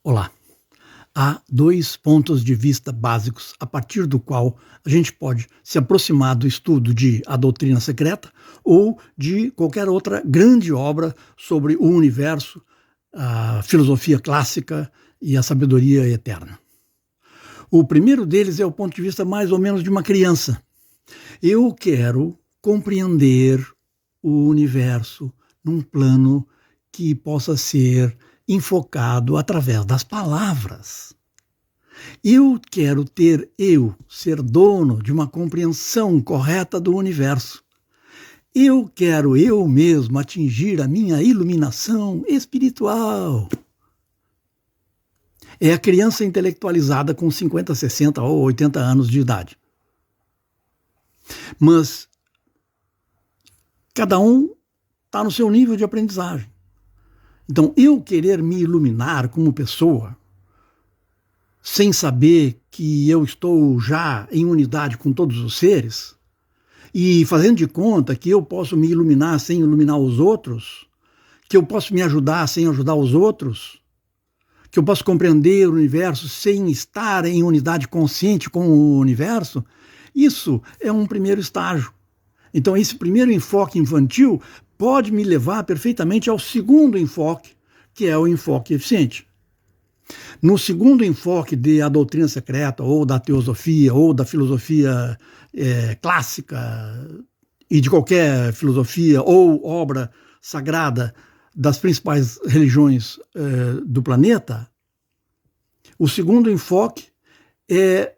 Olá. Há dois pontos de vista básicos a partir do qual a gente pode se aproximar do estudo de A Doutrina Secreta ou de qualquer outra grande obra sobre o universo, a filosofia clássica e a sabedoria eterna. O primeiro deles é o ponto de vista mais ou menos de uma criança. Eu quero compreender o universo num plano que possa ser enfocado através das palavras. Eu quero ser dono de uma compreensão correta do universo. Eu quero eu mesmo atingir a minha iluminação espiritual. É a criança intelectualizada com 50, 60 ou 80 anos de idade. Mas cada um está no seu nível de aprendizagem. Então, eu querer me iluminar como pessoa, sem saber que eu estou já em unidade com todos os seres, e fazendo de conta que eu posso me iluminar sem iluminar os outros, que eu posso me ajudar sem ajudar os outros, que eu posso compreender o universo sem estar em unidade consciente com o universo, isso é um primeiro estágio. Então, esse primeiro enfoque infantil pode me levar perfeitamente ao segundo enfoque, que é o enfoque eficiente. No segundo enfoque de A Doutrina Secreta, ou da teosofia, ou da filosofia clássica, e de qualquer filosofia ou obra sagrada das principais religiões do planeta, o segundo enfoque é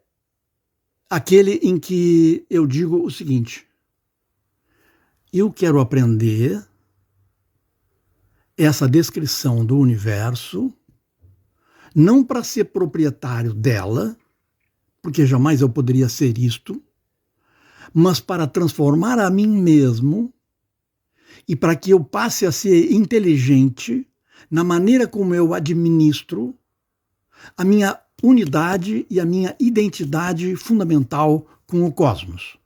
aquele em que eu digo o seguinte: eu quero aprender essa descrição do universo, não para ser proprietário dela, porque jamais eu poderia ser isto, mas para transformar a mim mesmo e para que eu passe a ser inteligente na maneira como eu administro a minha unidade e a minha identidade fundamental com o cosmos.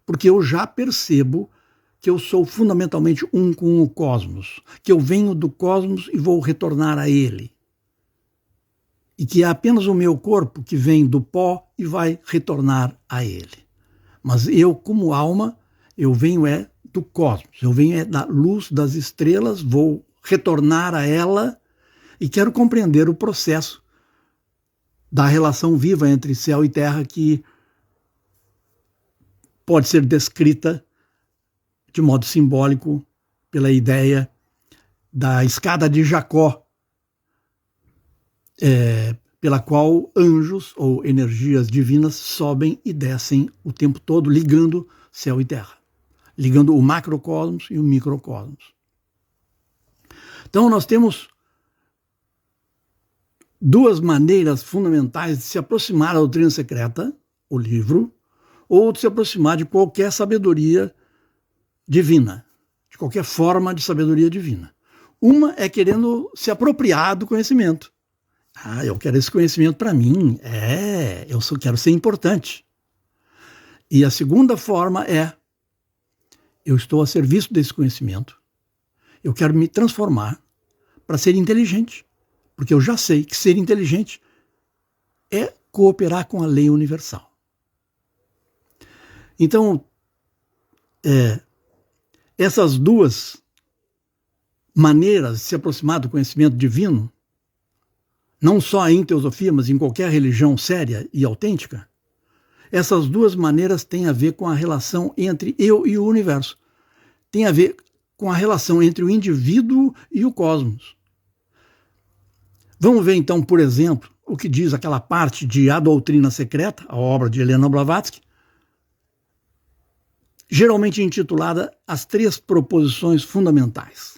Porque eu já percebo que eu sou fundamentalmente um com o cosmos, que eu venho do cosmos e vou retornar a ele. E que é apenas o meu corpo que vem do pó e vai retornar a ele. Mas eu, como alma, eu venho do cosmos, eu venho da luz das estrelas, vou retornar a ela e quero compreender o processo da relação viva entre céu e terra, que pode ser descrita de modo simbólico pela ideia da escada de Jacó, pela qual anjos ou energias divinas sobem e descem o tempo todo, ligando céu e terra, ligando o macrocosmos e o microcosmos. Então nós temos duas maneiras fundamentais de se aproximar da doutrina secreta, o livro, ou de se aproximar de qualquer sabedoria divina, de qualquer forma de sabedoria divina. Uma é querendo se apropriar do conhecimento. Eu quero esse conhecimento para mim, eu só quero ser importante. E a segunda forma é: eu estou a serviço desse conhecimento, eu quero me transformar para ser inteligente, porque eu já sei que ser inteligente é cooperar com a lei universal. Então, essas duas maneiras de se aproximar do conhecimento divino, não só em teosofia, mas em qualquer religião séria e autêntica, essas duas maneiras têm a ver com a relação entre eu e o universo. Tem a ver com a relação entre o indivíduo e o cosmos. Vamos ver então, por exemplo, o que diz aquela parte de A Doutrina Secreta, a obra de Helena Blavatsky, geralmente intitulada As Três Proposições Fundamentais.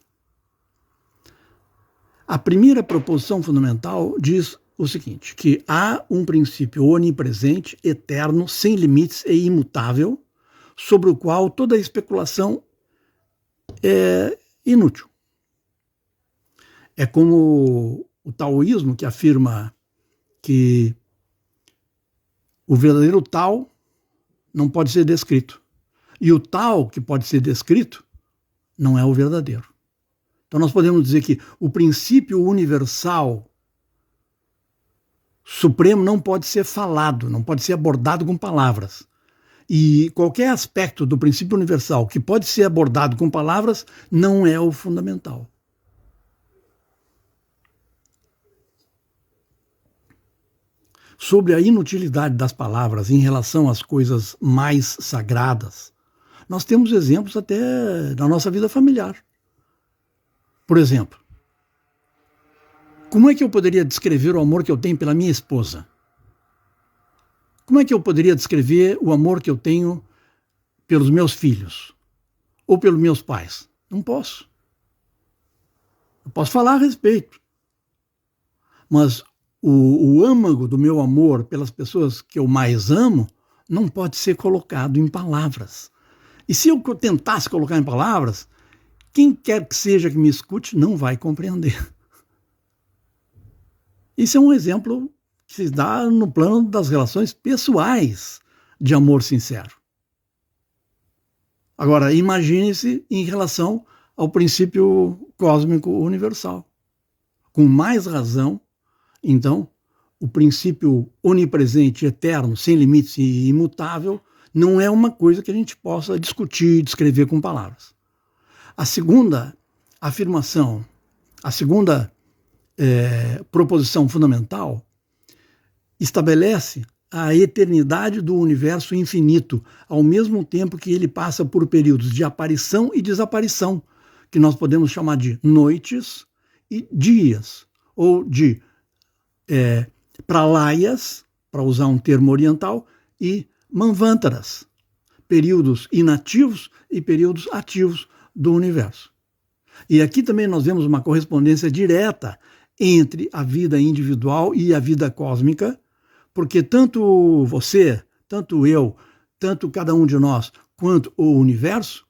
A primeira proposição fundamental diz o seguinte: que há um princípio onipresente, eterno, sem limites e imutável, sobre o qual toda especulação é inútil. É como o taoísmo, que afirma que o verdadeiro Tao não pode ser descrito. E o Tao que pode ser descrito não é o verdadeiro. Então nós podemos dizer que o princípio universal supremo não pode ser falado, não pode ser abordado com palavras. E qualquer aspecto do princípio universal que pode ser abordado com palavras não é o fundamental. Sobre a inutilidade das palavras em relação às coisas mais sagradas, nós temos exemplos até na nossa vida familiar. Por exemplo, como é que eu poderia descrever o amor que eu tenho pela minha esposa? Como é que eu poderia descrever o amor que eu tenho pelos meus filhos? Ou pelos meus pais? Não posso. Eu posso falar a respeito. Mas o âmago do meu amor pelas pessoas que eu mais amo não pode ser colocado em palavras. E se eu tentasse colocar em palavras, quem quer que seja que me escute não vai compreender. Isso é um exemplo que se dá no plano das relações pessoais de amor sincero. Agora, imagine-se em relação ao princípio cósmico universal. Com mais razão, então, o princípio onipresente, eterno, sem limites e imutável, não é uma coisa que a gente possa discutir, descrever com palavras. A segunda afirmação, a segunda proposição fundamental, estabelece a eternidade do universo infinito, ao mesmo tempo que ele passa por períodos de aparição e desaparição, que nós podemos chamar de noites e dias, ou de pralayas, para usar um termo oriental, e manvantaras, períodos inativos e períodos ativos do universo. E aqui também nós vemos uma correspondência direta entre a vida individual e a vida cósmica, porque tanto você, tanto eu, tanto cada um de nós, quanto o universo,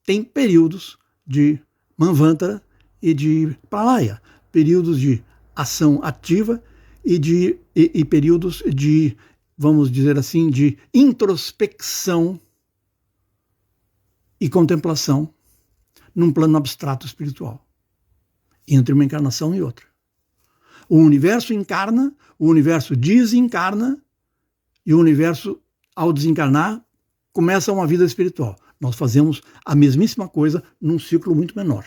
tem períodos de manvantara e de pralaya, períodos de ação ativa e períodos de, vamos dizer assim, de introspecção e contemplação num plano abstrato espiritual, entre uma encarnação e outra. O universo encarna, o universo desencarna, e o universo, ao desencarnar, começa uma vida espiritual. Nós fazemos a mesmíssima coisa num ciclo muito menor.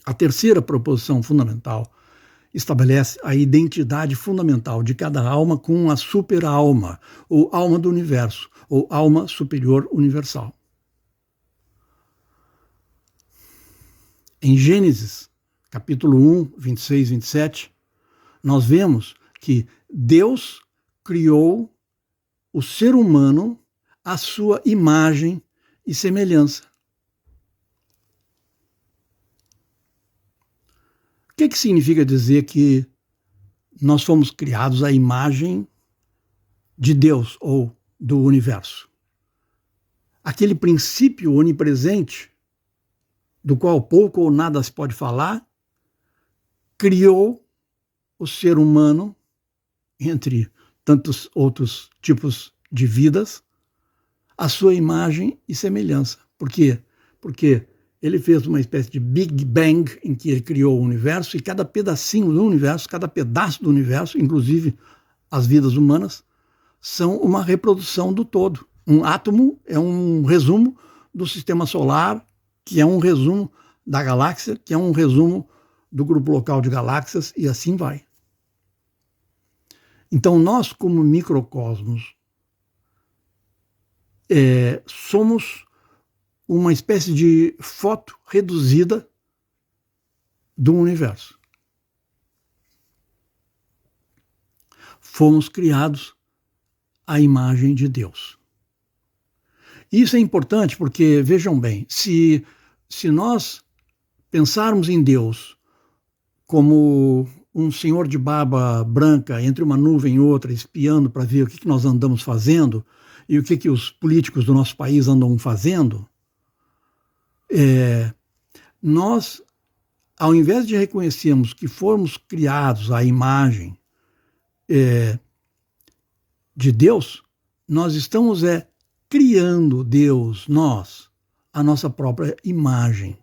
A terceira proposição fundamental estabelece a identidade fundamental de cada alma com a super-alma, ou alma do universo, ou alma superior universal. Em Gênesis, capítulo 1, 26, 27, nós vemos que Deus criou o ser humano à sua imagem e semelhança. O que significa dizer que nós fomos criados à imagem de Deus ou do universo? Aquele princípio onipresente, do qual pouco ou nada se pode falar, criou o ser humano, entre tantos outros tipos de vidas, à sua imagem e semelhança. Por quê? Porque ele fez uma espécie de Big Bang em que ele criou o universo, e cada pedacinho do universo, cada pedaço do universo, inclusive as vidas humanas, são uma reprodução do todo. Um átomo é um resumo do sistema solar, que é um resumo da galáxia, que é um resumo do grupo local de galáxias, e assim vai. Então nós, como microcosmos, somos uma espécie de foto reduzida do universo. Fomos criados à imagem de Deus. Isso é importante porque, vejam bem, se nós pensarmos em Deus como um senhor de barba branca entre uma nuvem e outra, espiando para ver o que nós andamos fazendo e o que os políticos do nosso país andam fazendo, nós, ao invés de reconhecermos que fomos criados à imagem de Deus, nós estamos criando Deus, nós, a nossa própria imagem,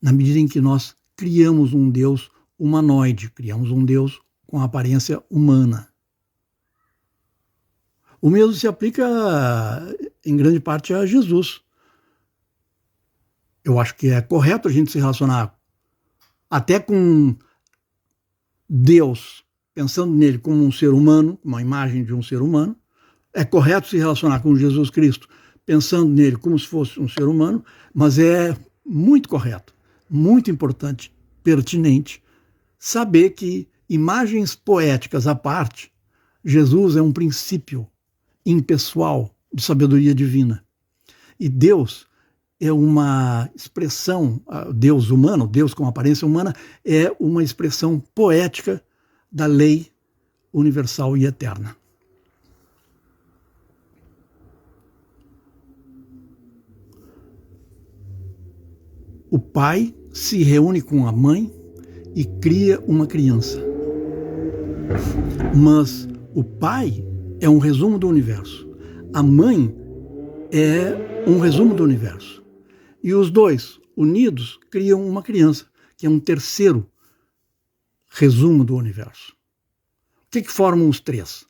na medida em que nós criamos um Deus humanoide, criamos um Deus com aparência humana. O mesmo se aplica, em grande parte, a Jesus. Eu acho que é correto a gente se relacionar até com Deus, pensando nele como um ser humano, uma imagem de um ser humano. É correto se relacionar com Jesus Cristo, pensando nele como se fosse um ser humano, mas é muito correto, muito importante, pertinente, saber que, imagens poéticas à parte, Jesus é um princípio impessoal de sabedoria divina. E Deus é uma expressão, Deus humano, Deus com aparência humana, é uma expressão poética da lei universal e eterna. O pai se reúne com a mãe e cria uma criança. Mas o pai é um resumo do universo. A mãe é um resumo do universo. E os dois, unidos, criam uma criança, que é um terceiro resumo do universo. O que formam os três?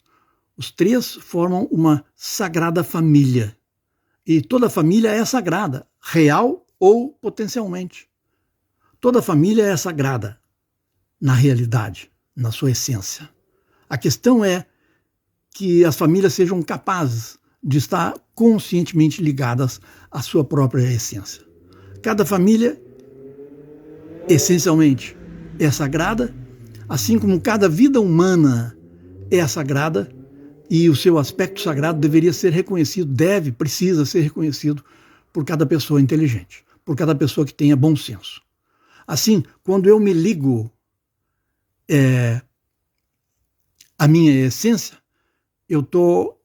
Os três formam uma sagrada família. E toda família é sagrada, real ou potencialmente. Toda família é sagrada, na realidade, na sua essência. A questão é que as famílias sejam capazes de estar conscientemente ligadas à sua própria essência. Cada família, essencialmente, é sagrada, assim como cada vida humana é sagrada, e o seu aspecto sagrado deveria ser reconhecido, precisa ser reconhecido por cada pessoa inteligente, por cada pessoa que tenha bom senso. Assim, quando eu me ligo à minha essência, eu estou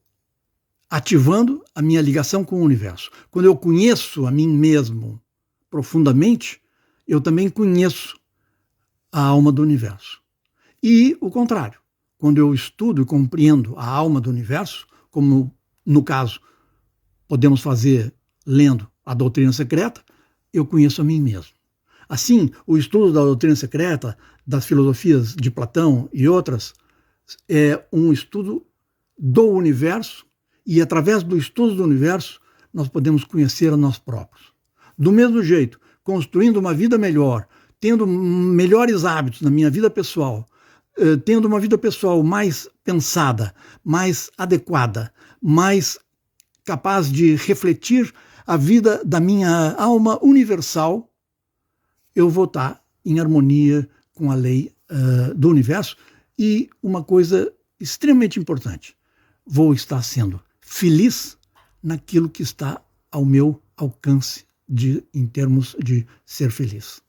ativando a minha ligação com o universo. Quando eu conheço a mim mesmo profundamente, eu também conheço a alma do universo. E o contrário, quando eu estudo e compreendo a alma do universo, como no caso podemos fazer lendo a doutrina secreta, eu conheço a mim mesmo. Assim, o estudo da doutrina secreta, das filosofias de Platão e outras, é um estudo do universo, e através do estudo do universo nós podemos conhecer a nós próprios. Do mesmo jeito, construindo uma vida melhor, tendo melhores hábitos na minha vida pessoal, tendo uma vida pessoal mais pensada, mais adequada, mais capaz de refletir a vida da minha alma universal, eu vou estar em harmonia com a lei do universo. E uma coisa extremamente importante, vou estar sendo feliz naquilo que está ao meu alcance em termos de ser feliz.